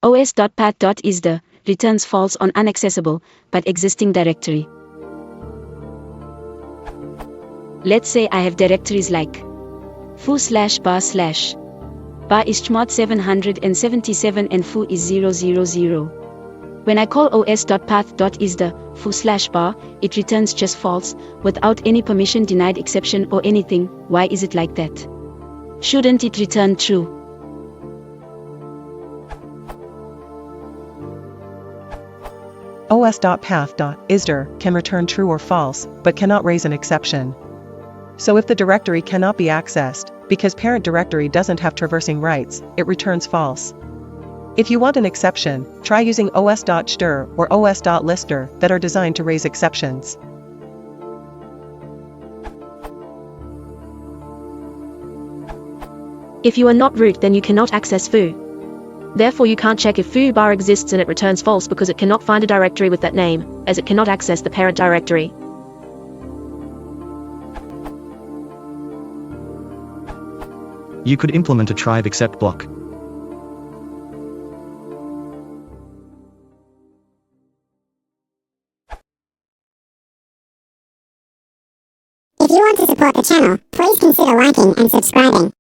Os.Path.Isdir returns false on unaccessible but existing directory. Let's say I have directories like foo/bar/bar is chmod 777 and foo is 000. When I call os.path.isdir foo/bar, it returns just false, without any permission denied exception or anything. Why is it like that? Shouldn't it return true? Os.Path.Isdir can return true or false, but cannot raise an exception. So if the directory cannot be accessed, because parent directory doesn't have traversing rights, it returns false. If you want an exception, try using os.stir or os.lister that are designed to raise exceptions. If you are not root, then you cannot access foo. Therefore you can't check if foo bar exists, and it returns false because it cannot find a directory with that name, as it cannot access the parent directory. You could implement a try except block. If you want to support the channel, please consider liking and subscribing.